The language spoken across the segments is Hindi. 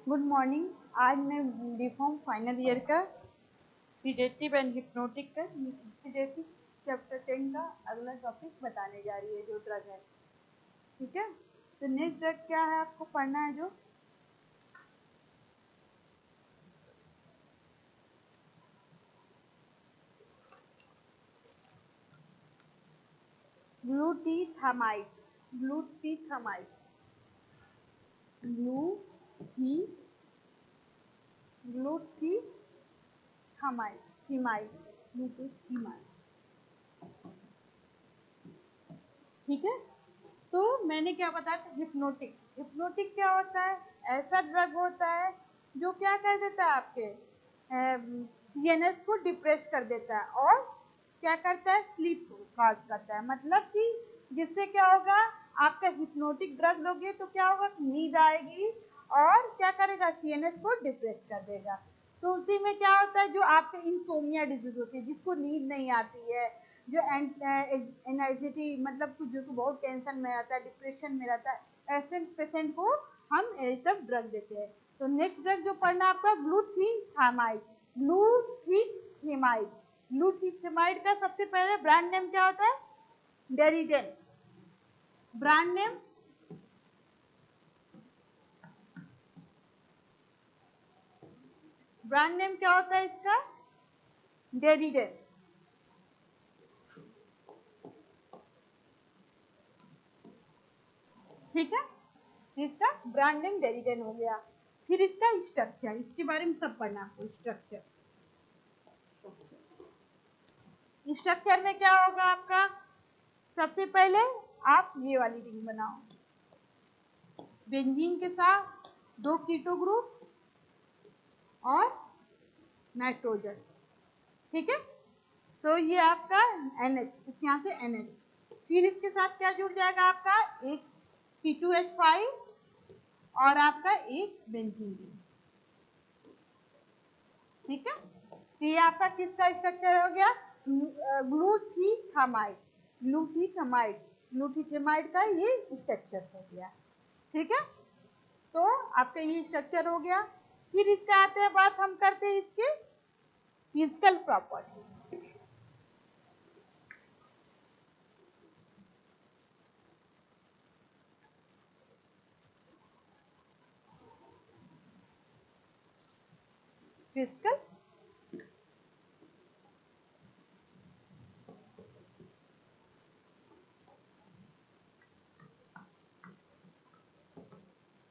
Good morning. आज मैं बीकॉम फाइनल ईयर का सीडेटिव एंड हिप्नोटिक का सीडेटिव चैप्टर 10 का अगला टॉपिक बताने जा रही है, जो ड्रग है। ठीक है, तो नेक्स्ट ड्रग क्या है आपको पढ़ना है, जो ग्लूटीथामाइड। ग्लूटीथामाइड ग्लूटी ग्लूटीथामाइड थीमाइड ग्लूटीथामाइड। ठीक है, तो मैंने क्या बताया था, हिप्नोटिक। हिप्नोटिक क्या होता है? ऐसा ड्रग होता है जो क्या कर देता है, आपके सीएनएस को डिप्रेस कर देता है और क्या करता है, स्लीप कॉज करता है। मतलब कि जिससे क्या होगा, आपका हिप्नोटिक ड्रग लोगे तो क्या होगा, नींद आएगी और क्या करेगा, सीएनएस को डिप्रेस कर देगा। तो उसी में क्या होता है, जो आपके इंसोमिया डिजीज होती है, जिसको नींद नहीं आती है, जो एंजाइटी मतलब कुछ जो बहुत टेंशन में रहता है, डिप्रेशन में रहता है, ऐसे पेशेंट को हम ये सब ड्रग देते हैं। तो नेक्स्ट ड्रग जो पढ़ना है आपका, ग्लूथीथामाइड। ग्लूथीथामाइड ग्लूथीथामाइड का सबसे पहले ब्रांड नेम क्या होता है, डेरिडेन। ब्रांड नेम क्या होता है इसका, डेरिडेन। ठीक है, इसका ब्रांड नेम डेरिडेन हो गया। फिर इसका स्ट्रक्चर, इसके बारे में सब पढ़ना आपको। स्ट्रक्चर में क्या होगा आपका, सबसे पहले आप ये वाली रिंग बनाओ, बेंजीन के साथ 2 कीटो ग्रुप और नाइट्रोजन। ठीक है, तो ये आपका NH, इस यहाँ से NH। फिर इसके साथ क्या जुड़ जाएगा आपका, एक C2H5 और आपका एक बेंजीन। ठीक है, तो ये आपका किसका स्ट्रक्चर हो गया, ग्लूथीथामाइड। ग्लूथीथामाइड का ये स्ट्रक्चर हो गया। ठीक है, तो आपका ये स्ट्रक्चर हो गया। फिर इसका आते हैं बात, हम करते हैं इसके physical property. Physical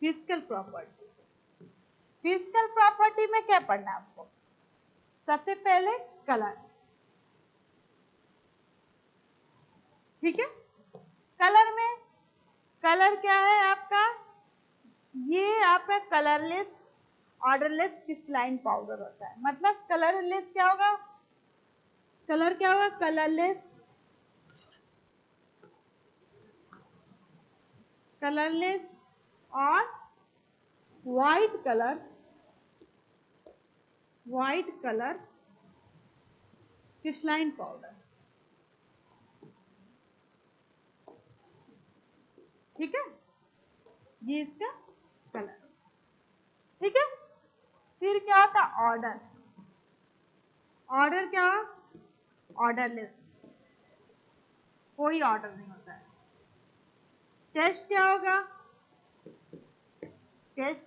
physical property physical property में क्या पढ़ना है आपको, सबसे पहले कलर। ठीक है, कलर में कलर क्या है आपका, ये आपका कलरलेस ऑर्डरलेस क्रिस्टलाइन पाउडर होता है। मतलब कलरलेस क्या होगा, कलर क्या होगा, कलरलेस और व्हाइट कलर क्रिस्टलाइन पाउडर। ठीक है, ये इसका कलर। ठीक है, फिर क्या होता है, ऑर्डर क्या, ऑर्डरलेस, कोई ऑर्डर नहीं होता है। टेस्ट क्या होगा, टेस्ट,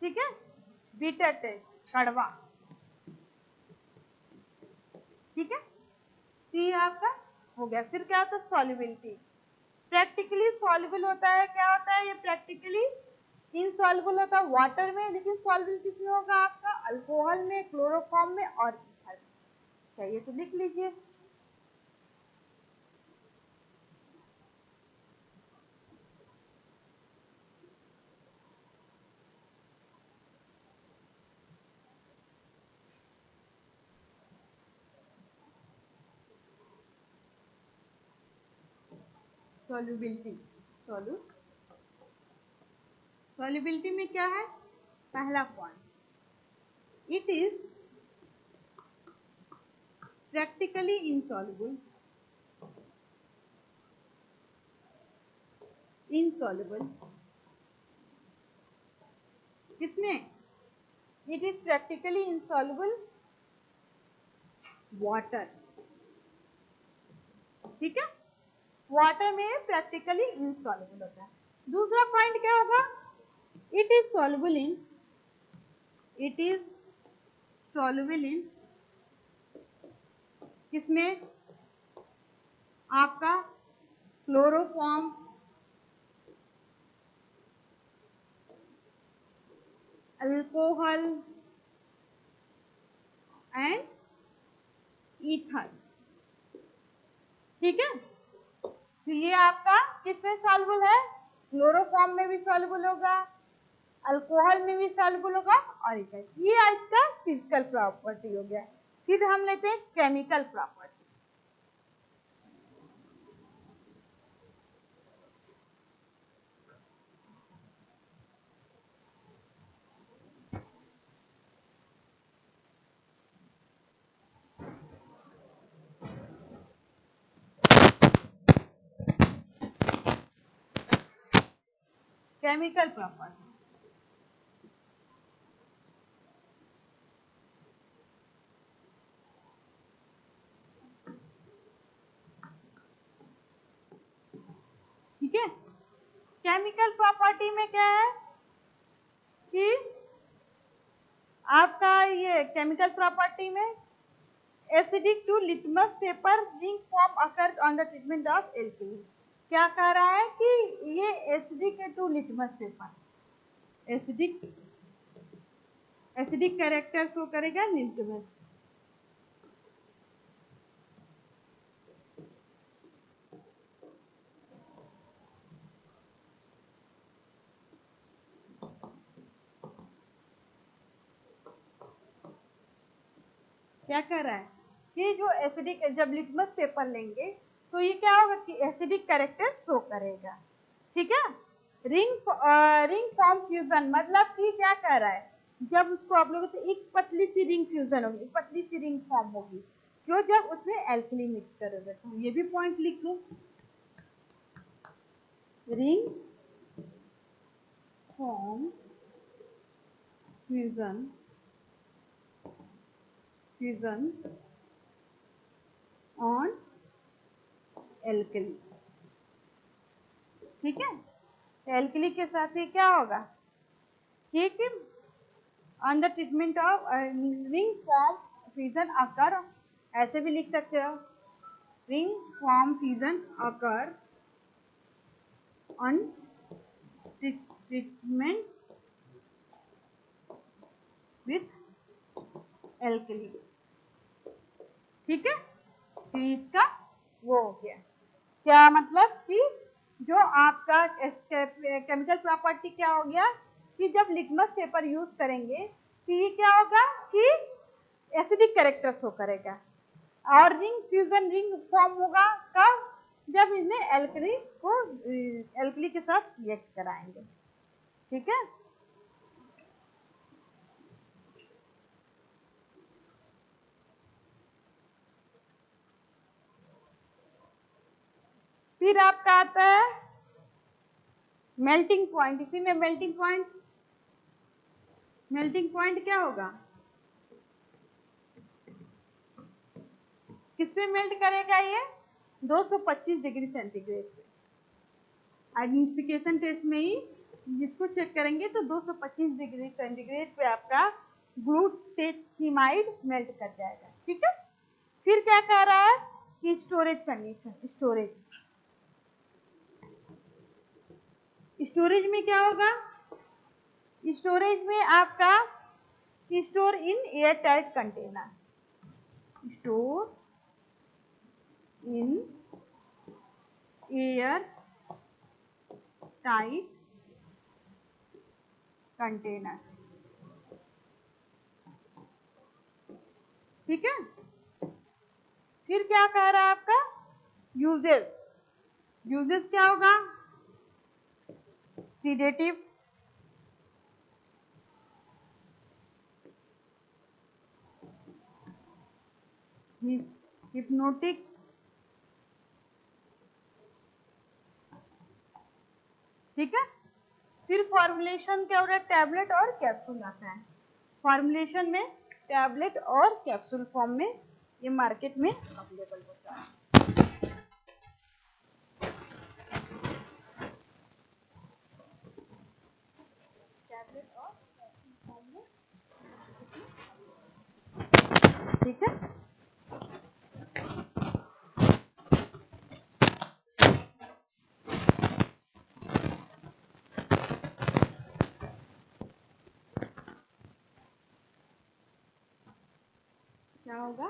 ठीक है, बिटर टेस्ट, कड़वा। ठीक है, तो ये आपका हो गया। फिर क्या होता है, सॉल्युबिलिटी। प्रैक्टिकली सॉल्युबल होता है, क्या होता है ये, प्रैक्टिकली इनसॉल्युबल होता है वाटर में, लेकिन सॉल्युबल किसमें होगा आपका, अल्कोहल में, क्लोरोफॉर्म में और ईथर में। चाहिए तो लिख लीजिए। सॉल्युबिलिटी सॉल्युबिलिटी में क्या है, पहला point, it is practically insoluble किसमें? It is practically insoluble water, ठीक है, वाटर में प्रैक्टिकली इनसॉल्युबल होता है। दूसरा पॉइंट क्या होगा? It is soluble in, it is soluble in किसमें? आपका क्लोरोफॉर्म, अल्कोहल एंड ईथर, ठीक है। तो ये आपका किसमें सॉल्युबल है? क्लोरोफॉर्म में भी सॉल्युबल होगा, अल्कोहल में भी सॉल्युबल होगा और ईथर। ये इसका फिजिकल प्रॉपर्टी हो गया। फिर हम लेते हैं केमिकल प्रॉपर्टी। केमिकल प्रॉपर्टी, ठीक है। केमिकल प्रॉपर्टी में क्या है कि आपका ये केमिकल प्रॉपर्टी में acidic to litmus paper ring form occur on the treatment of alkali. क्या कह रहा है कि ये acidic to litmus paper, acidic, acidic character show करेगा लिटमस। क्या कह रहा है कि जो एसिडिक, जब लिटमस पेपर लेंगे तो ये क्या होगा कि एसिडिक कैरेक्टर शो करेगा, ठीक है। रिंग फॉर्म फ्यूजन मतलब कि क्या कह रहा है, जब उसको आप लोग तो एक पतली सी रिंग फ्यूजन होगी, पतली सी रिंग फॉर्म होगी, क्यों? जब उसमें एल्कली मिक्स करोगे। तो ये भी पॉइंट लिख लो, ring form fusion, fusion on alkali, ठीक है। एल्कली के साथ ही क्या होगा, ठीक है, on the treatment of ring form fusion occur, ऐसे भी लिख सकते हो, ring form fusion occur on treatment with alkali, ठीक है। तो इसका वो हो गया, क्या मतलब कि जो आपका केमिकल प्रॉपर्टी क्या हो गया कि जब लिटमस पेपर यूज करेंगे तो ये क्या होगा कि एसिडिक कैरेक्टर शो करेगा, और रिंग फ्यूजन रिंग फॉर्म होगा कब? जब इसमें एल्कली को एल्कली के साथ रिएक्ट कराएंगे, ठीक है। फिर आपका आता है मेल्टिंग पॉइंट। इसी में मेल्टिंग पॉइंट, मेल्टिंग पॉइंट क्या होगा, किस पे मेल्ट करेगा ये? 225 डिग्री सेंटीग्रेड पे। आइडेंटिफिकेशन टेस्ट में ही जिसको चेक करेंगे तो 225 डिग्री सेंटीग्रेड पे आपका ग्लूटेथिमाइड मेल्ट कर जाएगा, ठीक है। फिर क्या कह रहा है कि स्टोरेज कंडीशन, स्टोरेज, स्टोरेज में क्या होगा, स्टोरेज में आपका store in air tight container, store in air tight container, ठीक है। फिर क्या कह रहा है आपका यूजेस, यूजेस क्या होगा, सीडेटिव, हिप्नोटिक, ठीक है। फिर फॉर्मुलेशन क्या हो रहा है, टैबलेट और कैप्सूल आता है। फॉर्मुलेशन में टैबलेट और कैप्सूल फॉर्म में ये मार्केट में अवेलेबल होता है। टैबलेट और कैप्सूल फॉर्म में, ठीक है। क्या होगा,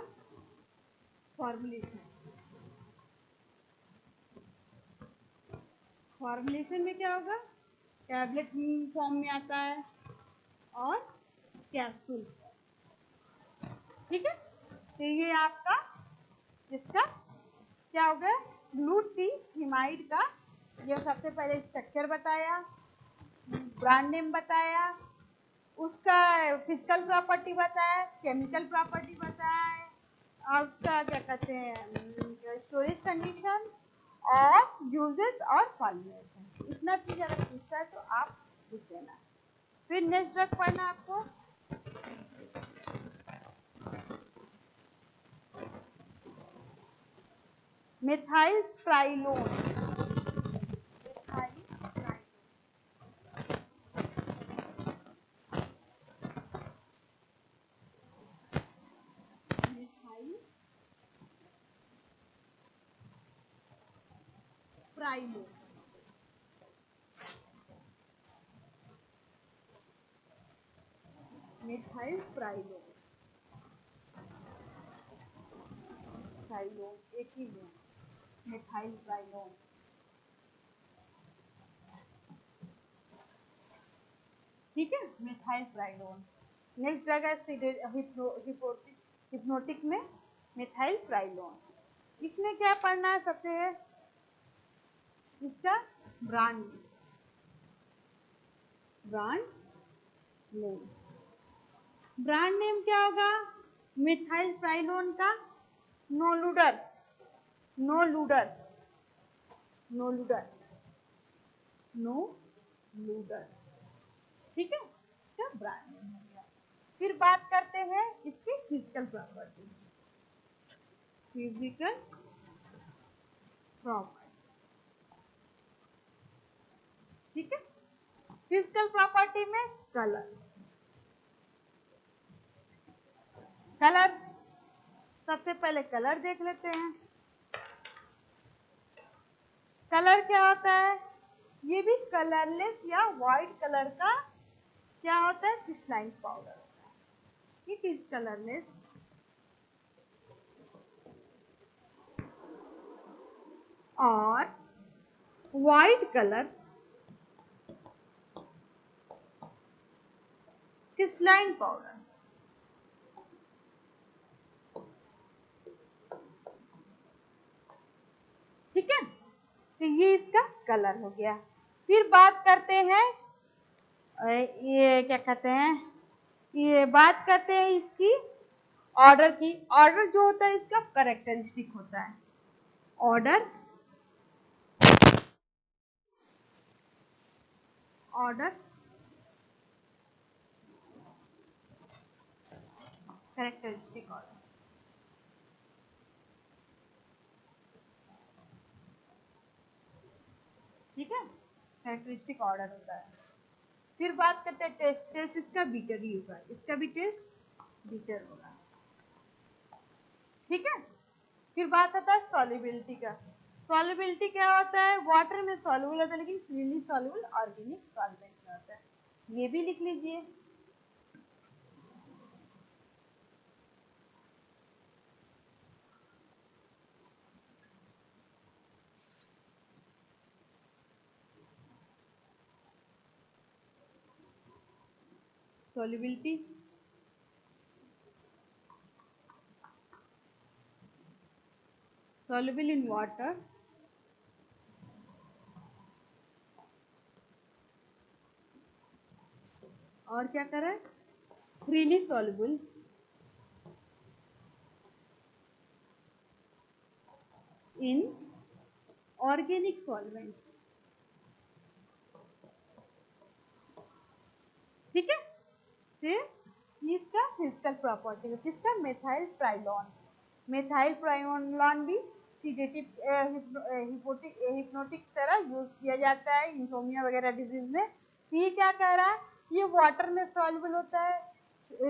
फॉर्मुलेशन। फॉर्मुलेशन में क्या होगा, टैबलेट फॉर्म में आता है और कैप्सूल, ठीक है। तो ये आपका इसका क्या हो गया, ग्लूटाथीमाइड का ये सबसे पहले स्ट्रक्चर बताया, ब्रांड नेम बताया, उसका फिजिकल प्रॉपर्टी बताया, केमिकल प्रॉपर्टी बताया, और उसका क्या कहते हैं स्टोरेज कंडीशन और यूजेस और फॉर्मुलेशन। इतना चीज अगर पूछता है तो आप लिख देना। फिर नेक्स्ट ड्रग पढ़ना आपको, मिथाइल ट्राइलोन। मिथाइल ट्राइलोन, ट्राइलोन एक ही है, मिथाइल ट्राइलोन, ठीक है, मिथाइल ट्राइलोन। नेक्स्ट ड्रग है हिप्नोटिक में मिथाइल ट्राइलोन। इसमें क्या पढ़ना है, सबसे है इसका ब्रांड नेम। ब्रांड नेम क्या होगा, मिथाइल ट्राइलोन का नोलूडर, नोलूडर, नोलूडर, नोलूडर, ठीक है, इसका ब्रांड नेम हो गया। फिर बात करते हैं इसकी फिजिकल प्रॉपर्टी, फिजिकल प्रॉपर्टी, ठीक है। फिजिकल प्रॉपर्टी में कलर, कलर सबसे पहले कलर देख लेते हैं। कलर क्या होता है, ये भी कलरलेस या व्हाइट कलर का क्या होता है, क्रिस्टलाइन पाउडर होता है। इट इज कलरलेस और व्हाइट कलर क्रिस्टलाइन पाउडर, ठीक है। तो ये इसका कलर हो गया। फिर बात करते हैं ये क्या कहते हैं, ये बात करते हैं इसकी ऑर्डर की। ऑर्डर जो होता है इसका कैरेक्टरिस्टिक होता है, ऑर्डर, ऑर्डर कैरेक्टरिस्टिक ऑर्डर, ठीक है, कैरेक्टरिस्टिक ऑर्डर होता है। फिर बात करते हैं टेस्ट, टेस्ट इसका बीटर ही होगा, इसका भी टेस्ट बीटर होगा, ठीक है। फिर बात आता है सॉल्युबिलिटी का। सॉल्युबिलिटी क्या होता है, वाटर में सॉल्युबल होता है लेकिन फ्रीली सॉल्युबल ऑर्गेनिक सॉल्वेंट में होता है, ये भी लिख लीजिए। solubility, soluble in water, और क्या करें, freely soluble in organic solvent, फिर ये इसका फिजिकल प्रॉपर्टी है, किसका, मेथाइल ट्राइलॉन। मेथाइल ट्राइलॉन भी सीडेटिव हिप्नोटिक तरह यूज किया जाता है इंसोम्निया वगैरह डिजीज में। ये क्या कह रहा है, ये वाटर में सॉल्युबल होता है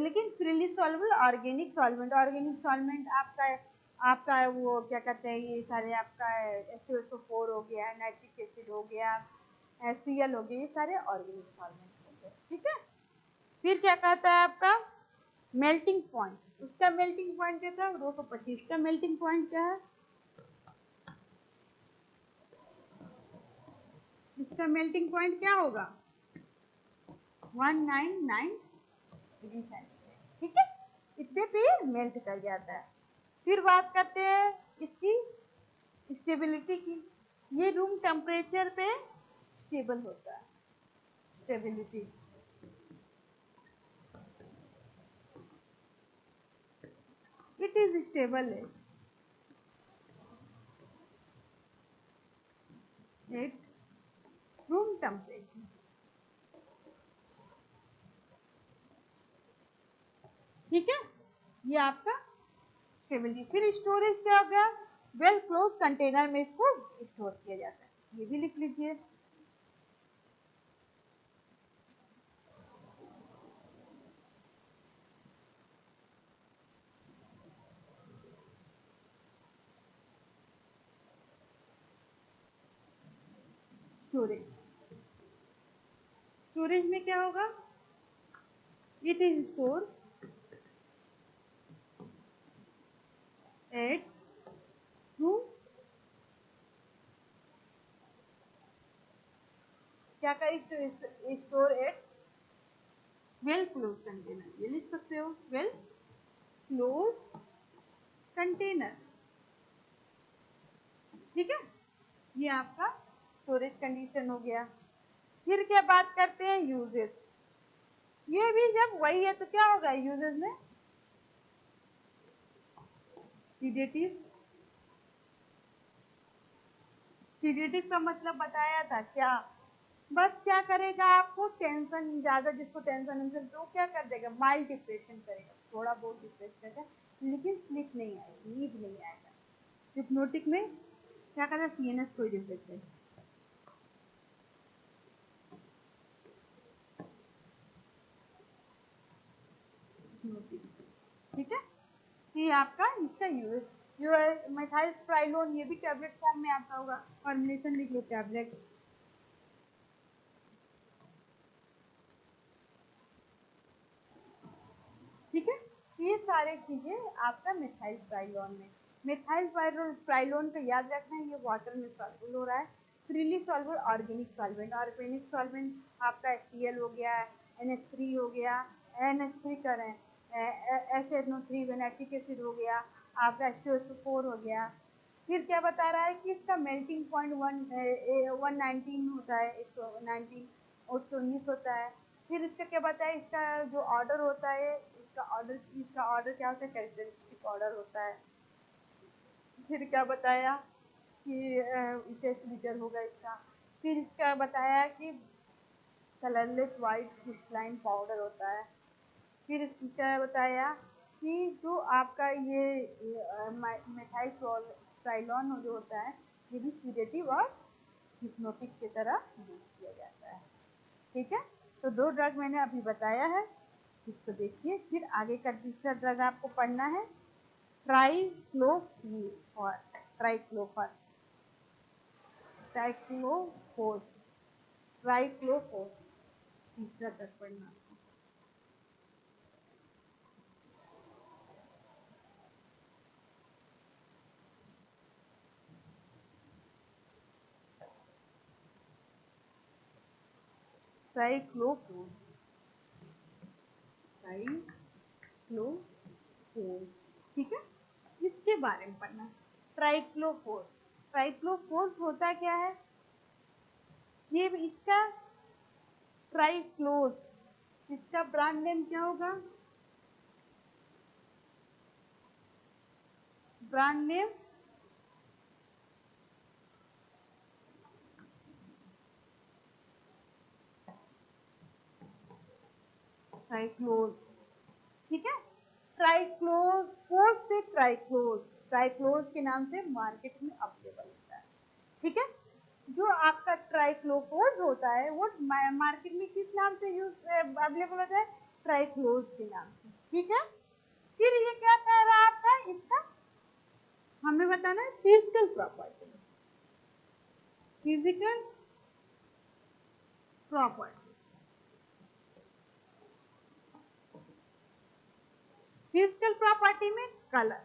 लेकिन freely soluble organic solvent. Organic solvent आपका वो क्या कहते हैं, ये सारे आपका H2SO4 हो गया, नाइट्रिक एसिड हो गया, HCl हो गया, ये सारे ऑर्गेनिक सॉल्वेंट हो गए। ठीक है, फिर क्या कहता है आपका मेल्टिंग पॉइंट। उसका मेल्टिंग पॉइंट क्या था, 225 का मेल्टिंग पॉइंट क्या है, इसका मेल्टिंग पॉइंट क्या होगा, 199 डिग्री सेंटीग्रेड। ठीक है, इतने पे मेल्ट कर जाता है। फिर बात करते हैं इसकी स्टेबिलिटी की। ये रूम टेम्परेचर पे स्टेबल होता है, stability. It is stable at room temperature. ठीक है, ये आपका स्टेबिलिटी। फिर स्टोरेज क्या हो गया, वेल क्लोज कंटेनर में इसको स्टोर किया जाता है, ये भी लिख लीजिए। स्टोरेज, स्टोरेज में क्या होगा, it is store at room, क्या का store at well close container, ये लिख सकते हो, वेल क्लोज कंटेनर। ठीक है, ये आपका स्टोरेज कंडीशन हो गया। फिर क्या बात करते हैं यूजेस। ये भी जब वही है तो क्या होगा यूजेस में, सीडेटिव। सीडेटिव का मतलब बताया था क्या, बस क्या करेगा, आपको टेंशन ज्यादा, जिसको टेंशन तो क्या कर देगा, माइल्ड डिप्रेशन करेगा, थोड़ा बहुत डिप्रेस करेगा, लेकिन स्लीप नहीं आएगी, नींद नहीं आएगा। हिप्नोटिक में क्या करता है, सीएनएस को डिप्रेस करेगा। ठीक है, ये आपका इसका यूज जो है मेथाइल ट्राइलोन, ये भी टैबलेट फॉर्म में आता होगा, फॉर्मुलेशन लिख लो टैबलेट। ठीक है, ये सारे चीजें आपका मेथाइल ट्राइलोन में। मेथाइल ट्राइलोन का याद रखना है, ये वाटर में सॉल्युबल हो रहा है, freely soluble organic solvent. Organic solvent आपका HCl हो गया, NH3 हो गया, NH3 करें, HNO3 नाइट्रिक एसिड हो गया, आपका H2SO4 हो गया। फिर क्या बता रहा है कि इसका मेल्टिंग पॉइंट 119 होता है, 119 119 होता है। फिर इसका क्या बताया, इसका जो ऑर्डर होता है, इसका ऑर्डर क्या होता है, कैरेक्टरिस्टिक ऑर्डर होता है। फिर क्या बताया कि टेस्ट लीटर होगा इसका। फिर इसका बताया कि कलरलेस वाइट क्रिस्टलाइन पाउडर होता है। फिर इसका बताया कि जो आपका ये मेथाइल ट्राइलॉन जो होता है, ये भी सीडेटिव और हिप्नोटिक की तरह यूज किया जाता है। ठीक है, तो 2 ड्रग मैंने अभी बताया है, इसको देखिए। फिर आगे का दूसरा ड्रग आपको पढ़ना है, ट्राइक्लोफॉर, ट्राइक्लोफर, ट्राइक्लोफोस, ट्राइक्लोफोस, तीसरा ड्रग पढ़ना। ट्राइक्लोफोस, ट्राइक्लोफोस। ठीक है, इसके बारे में पढ़ना। ट्राइक्लोफोस, ट्राइक्लोफोस होता क्या है, ये इसका ट्राइक्लोज, इसका ब्रांड नेम क्या होगा, ब्रांड नेम ट्राइक्लोज, ठीक है। ट्राइक्लोज, फोर्स से ट्राइक्लोज, ट्राइक्लोज के नाम से मार्केट में अवेलेबल होता है, ठीक है। जो आपका ट्राइक्लोफोज होता है वो मार्केट में किस नाम से यूज अवेलेबल होता है, ट्राइक्लोज के नाम से, ठीक है। फिर ये क्या कह रहा है आपका, इसका हमें बताना है physical property, physical property. Physical property में कलर,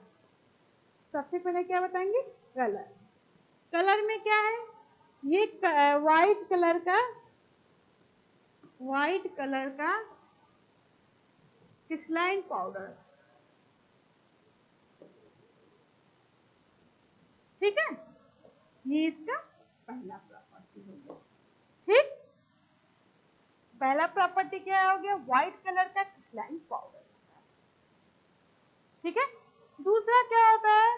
सबसे पहले क्या बताएंगे, कलर। कलर में क्या है, ये व्हाइट कलर का क्रिस्टलाइन पाउडर, ठीक है। ये इसका पहला प्रॉपर्टी हो गया, ठीक। पहला प्रॉपर्टी क्या हो गया, व्हाइट कलर का क्रिस्टलाइन पाउडर, ठीक है। दूसरा क्या होता है,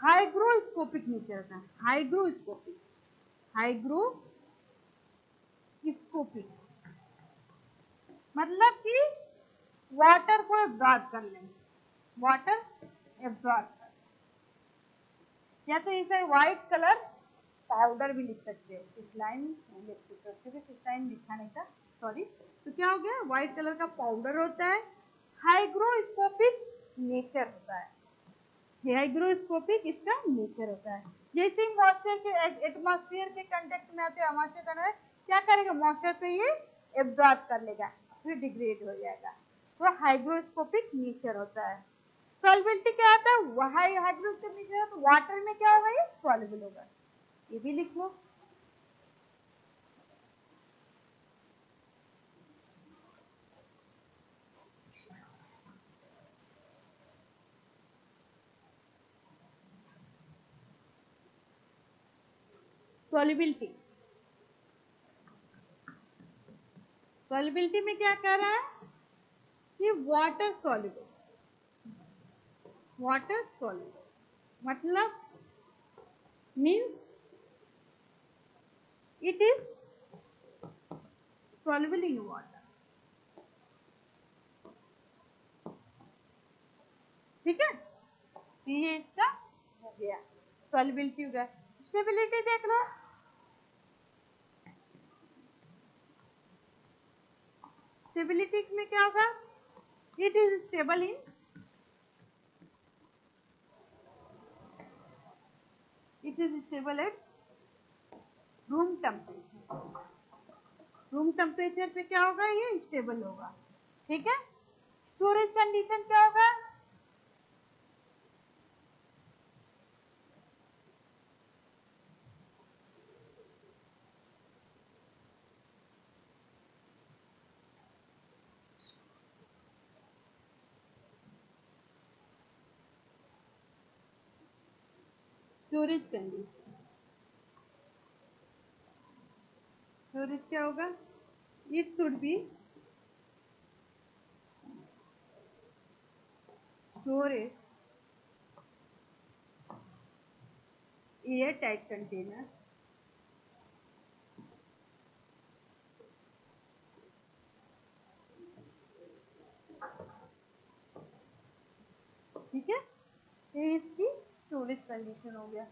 हाइग्रोस्कोपिक नेचर का, हाइग्रोस्कोपिक, हाइग्रोस्कोपिक मतलब कि वाटर को एब्जॉर्ब कर लें, वाटर एब्जॉर्ब कर, या तो इसे व्हाइट कलर पाउडर भी लिख सकते हो, क्रिस्टलाइन नहीं लिख सकते हो क्योंकि क्रिस्टलाइन लिखा नहीं था, सॉरी। तो क्या हो गया, व्हाइट कलर का पाउडर होता है, हाइग्रोस्कोपिक नेचर होता है, हाइग्रोस्कोपिक इसका नेचर होता है। जैसे मॉइस्चर के एटमॉस्फेयर के कांटेक्ट में आते हैं, मॉइस्चर का क्या करेगा, मॉइस्चर पे ये एब्जॉर्ब कर लेगा, फिर डिग्रेड हो जाएगा, तो हाइग्रोस्कोपिक नेचर होता है। सॉल्युबिलिटी क्या आता है, हाइग्रोस्कोपिक नेचर, तो वाटर में क्या होगा, ये सॉल्युबल होगा, ये भी लिख लो। सॉल्युबिलिटी, सॉल्युबिलिटी में क्या कह रहा है कि वाटर सॉल्युबल, वाटर सॉल्युबल मतलब means it is soluble in water, ठीक है। ये इसका हो गया, सॉल्युबिलिटी हो गया। स्टेबिलिटी देख लो, स्टेबिलिटी में क्या होगा, it is stable in, it is stable at room temperature, room temperature पे क्या होगा, ये स्टेबल होगा, ठीक है। स्टोरेज कंडीशन क्या होगा, स्टोरेज कंडीशन, स्टोरेज क्या होगा, it should be storage air tight container, ठीक है। ये इसकी स्टोरेज कंडीशन हो गया।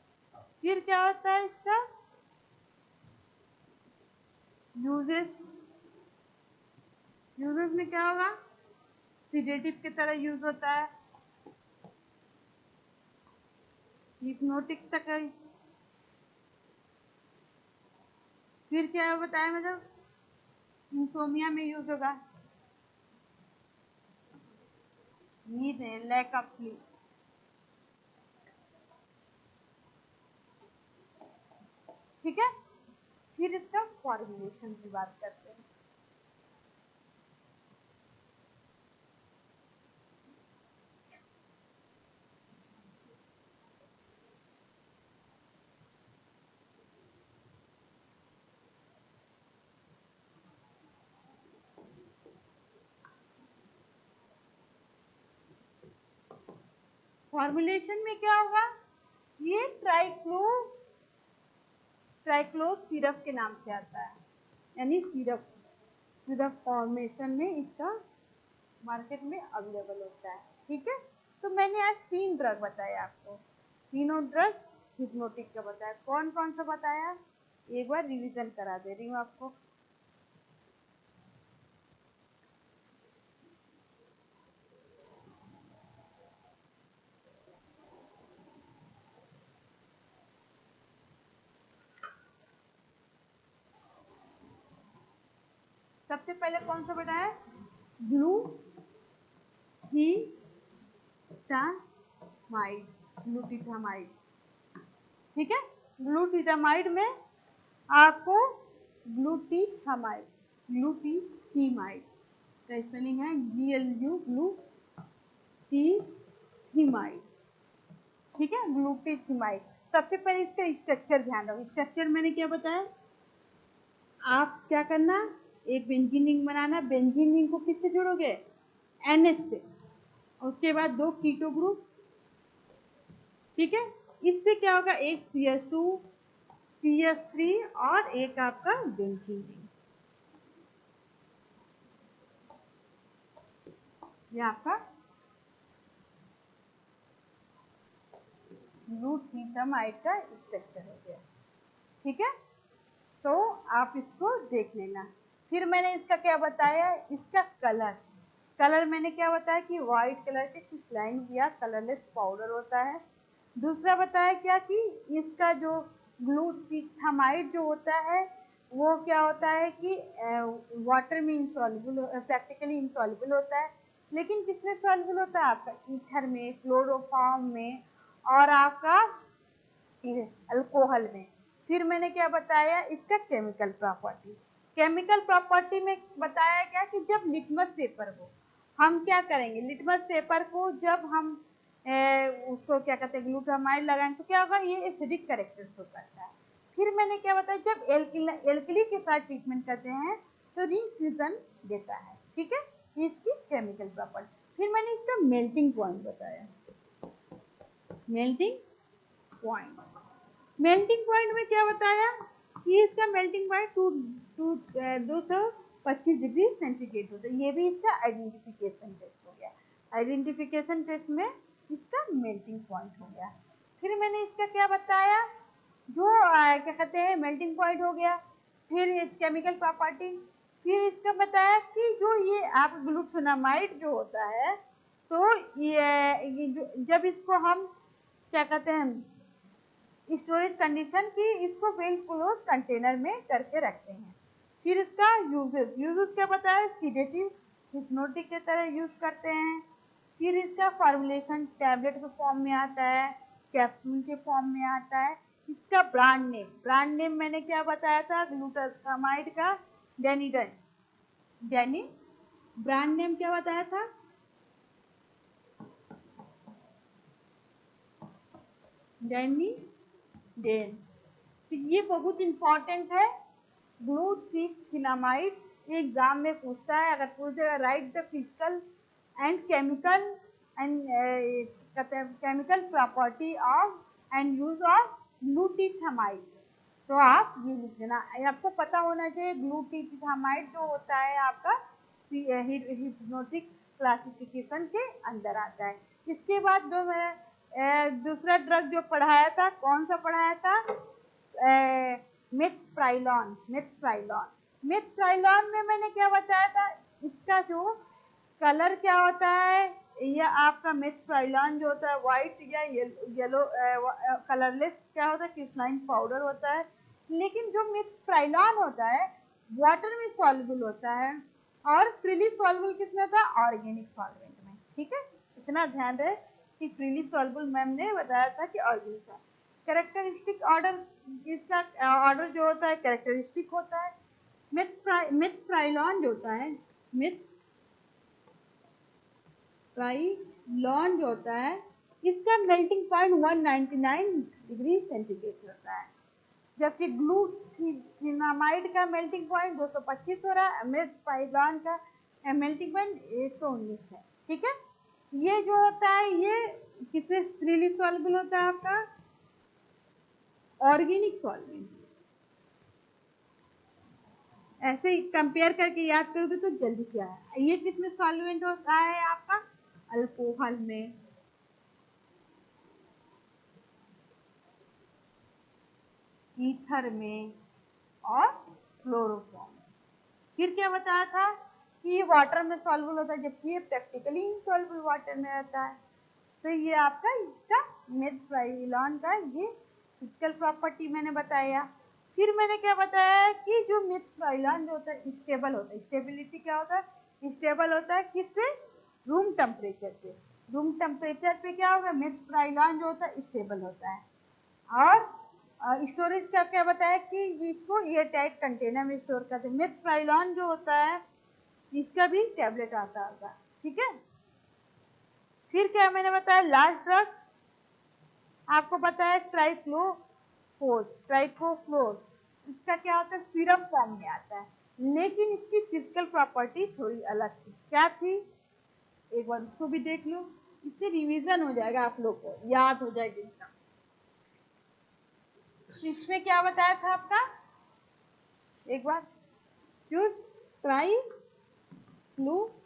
फिर क्या होता है इसका यूजेस, यूजेस में क्या होगा, सिडेटिव की तरह यूज होता है, हिप्नोटिक तक है। फिर क्या बताया, मतलब इंसोमिया में यूज होगा, नींद है, लैक ऑफ स्लीप, ठीक है। फिर इसका फॉर्मुलेशन की बात करते हैं। फॉर्मुलेशन में क्या होगा, ये ट्राइक्लोज सिरप के नाम से आता है, यानी सिरप, सिरप फॉर्मेशन में इसका मार्केट में अवेलेबल होता है। ठीक है, तो मैंने आज 3 ड्रग बताए आपको, तीनों ड्रग्स हिप्नोटिक का बताया। कौन कौन सा बताया, एक बार रिवीजन करा दे रही हूँ आपको। सबसे पहले कौन सा बताया, ग्लूटामाइड, ग्लूटामाइड। ठीक है, ग्लूटामाइड में आपको ग्लूटामाइड, ग्लूटामाइड का स्पेलिंग है GLU, ग्लूटामाइड। ठीक है, ग्लूटामाइड। सबसे पहले इसका स्ट्रक्चर ध्यान रखो। स्ट्रक्चर मैंने क्या बताया, आप क्या करना, एक बेंजीन रिंग बनाना। बेंजीन रिंग को किससे जोड़ोगे, NH से। उसके बाद 2 कीटो ग्रुप। ठीक है, इससे क्या होगा, एक CH2, CH3 और एक आपका बेंजीन रिंग। ये आपका ग्लूटामाइड का स्ट्रक्चर हो गया। ठीक है, तो आप इसको देख लेना। फिर मैंने इसका क्या बताया, इसका कलर। कलर मैंने क्या बताया कि व्हाइट कलर के कुछ लाइन या कलरलेस पाउडर होता है। दूसरा बताया क्या कि इसका जो ग्लूटामाइड जो होता है वो क्या होता है कि वाटर में इंसॉल्युबल, प्रैक्टिकली इंसॉल्युबल होता है। लेकिन किसमें सॉल्युबल होता है, आपका ईथर में, क्लोरोफॉर्म में और आपका अल्कोहल में। फिर मैंने क्या बताया, इसका केमिकल प्रॉपर्टी। केमिकल प्रॉपर्टी में बताया क्या कि जब लिटमस पेपर को हम क्या करेंगे, लिटमस पेपर को जब हम उसको क्या कहते हैं ग्लूटामाइड लगाएंगे तो क्या होगा, ये एसिडिक कैरेक्टर शो करता है। फिर मैंने क्या बताया, जब एल्कली के साथ ट्रीटमेंट करते हैं तो रिंग फ्यूजन देता है। ठीक है, इसकी केमिकल प्रॉपर्टी। फिर मैंने इसका मेल्टिंग पॉइंट बताया। मेल्टिंग पॉइंट, मेल्टिंग पॉइंट में क्या बताया कि इसका मेल्टिंग पॉइंट 225 डिग्री सेंटीग्रेड होता है। ये भी इसका आइडेंटिफिकेशन टेस्ट हो गया। आइडेंटिफिकेशन टेस्ट में इसका मेल्टिंग पॉइंट हो गया। फिर मैंने इसका क्या बताया, जो क्या कहते हैं मेल्टिंग पॉइंट हो गया। फिर इस केमिकल प्रॉपर्टी। फिर इसका बताया कि जो ये आप ग्लूटामाइड जो होता है तो जब इसको हम क्या कहते हैं स्टोरेज कंडीशन की, इसको वेल क्लोज कंटेनर में करके रखते हैं। फिर इसका यूजेस क्या बताया, सीडेटिव, हिप्नोटिक के तरह यूज करते हैं। फिर इसका फॉर्मुलेशन टैबलेट के फॉर्म में आता है, कैप्सूल के फॉर्म में आता है। इसका ब्रांड नेम मैंने क्या बताया था, ग्लूटामाइड का डेनिडन, डेनी ब्रांड नेम क्या बताया था, डेनिडेन। तो ये बहुत इंपॉर्टेंट है। ग्लूटामाइड एग्जाम में पूछता है, अगर पूछ देगा write the physical and chemical property of and use of glutamide, तो आप ये लिख देना। आपको पता होना चाहिए ग्लूटामाइड जो होता है आपका हिप्नोटिक क्लासिफिकेशन के अंदर आता है। इसके बाद जो मैं दूसरा ड्रग जो पढ़ाया था, कौन सा पढ़ाया था, मिथप्राइलॉन। मिथप्राइलॉन में मैंने क्या बताया था, इसका जो कलर क्या होता है, या आपका मिथप्राइलॉन जो होता है व्हाइट या येलो कलरलेस क्या होता है, क्रिस्टलाइन पाउडर होता है। लेकिन जो मिथप्राइलॉन होता है वाटर में सॉल्युबल होता है और फ्रीली सॉल्युबल किसमें होता है, ऑर्गेनिक सॉल्वेंट में। ठीक है, इतना ध्यान रहे कि फ्रीली सॉल्युबल मैम ने बताया था कि ऑर्गेनिक। कैरेक्टरिस्टिक ऑर्डर, इसका ऑर्डर जो होता है कैरेक्टरिस्टिक होता है। मिथप्राइलॉन जो होता है, मिथप्राइलॉन जो होता है इसका मेल्टिंग पॉइंट 199 डिग्री सेंटीग्रेड होता है, जबकि ग्लूटामाइड का मेल्टिंग पॉइंट 225 हो रहा है, मिथप्राइलॉन का मेल्टिंग पॉइंट 119 है। ठीक है, ये जो होता है ये किसमें फ्रीली सॉल्युबल होता है, आपका ऑर्गेनिक सॉल्वेंट। ऐसे ही कंपेयर करके याद करोगे तो जल्दी से आया। ये किसमें सॉल्वेंट होता है आपका? अल्कोहल में। ईथर में और क्लोरोफॉर्म में। फिर क्या बताया था कि ये वाटर में सॉल्युबल होता है, जबकि ये प्रैक्टिकली इनसॉल्युबल वाटर में रहता है। तो ये आपका इसका मेथ्राइलॉन का ये फिजिकल प्रॉपर्टी मैंने बताया। फिर मैंने क्या बताया कि जो मेथ्राइलॉन जो होता है स्टेबल होता है। स्टेबिलिटी क्या होता है? स्टेबल होता है किससे? रूम टेम्परेचर पे। रूम टेम्परेचर पे क्या होगा? मेथ्राइलॉन जो होता है स्टेबल होता है। और स्टोरेज का क्या बताया कि इसको एयर टाइट कंटेनर में स्टोर करते हैं। मेथ्राइलॉन जो होता है इसका भी टैबलेट आता होगा, ठीक है। फिर क्या मैंने बताया? लास्ट ड्रग आपको पता है ट्राइक्लोफोस। ट्राइक्लोफोस इसका क्या होता है? सिरप फॉर्म में आता है, लेकिन इसकी फिजिकल प्रॉपर्टी थोड़ी अलग थी। क्या थी? एक बार उसको भी देख लो, इससे रिवीजन हो जाएगा, आप लोग को याद हो जाएगी एकदम। इसमें क्या बताया था आपका? एक बार जो ट्राइक्लोफोस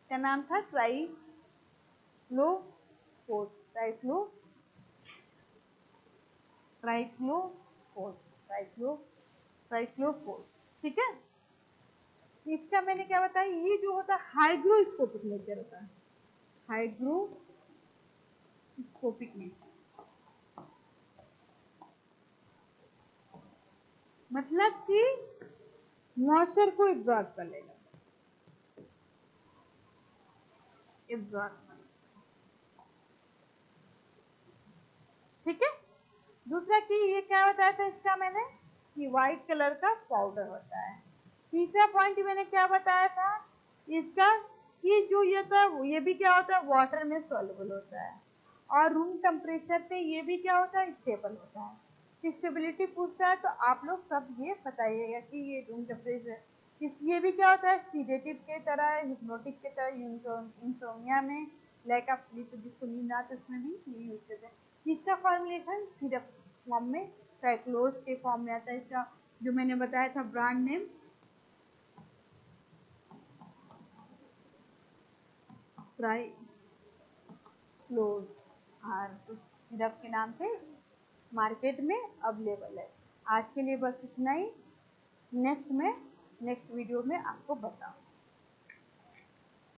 क्या नाम था? ट्राइक्लोफोस, ठीक है। इसका मैंने क्या बताया? ये जो होता है हाइग्रोस्कोपिक नेचर होता है। हाइग्रोस्कोपिक नेचर मतलब कि मॉइस्चर को एब्जॉर्ब कर लेगा। ठीक है। दूसरा कि ये क्या बताया था इसका मैंने कि व्हाइट कलर का पाउडर होता है। तीसरा पॉइंट मैंने क्या बताया था इसका कि जो ये था ये भी क्या होता है? वाटर में सॉल्युबल होता है। और रूम टेम्परेचर पे ये भी क्या होता है? स्टेबल होता है। स्टेबिलिटी पूछता है तो आप लोग सब ये बताइएगा कि ये रूम टेम्परेचर ये भी क्या होता है? सीडेटिव के तरह, हिप्नोटिक के तरह, इंसोमिया में, लैक ऑफ स्लीप जिसको नींद आती है उसमें भी ये यूज करते हैं। इसका फॉर्मुलेशन सिरप फॉर्म में ट्राइक्लोज के फॉर्म में आता है। इसका जो मैंने बताया था ब्रांड नेम ट्राइक्लोज और सिरप के नाम से मार्केट में अवेलेबल है। आज के लिए बस इतना ही। नेक्स्ट वीडियो में आपको बताऊँ।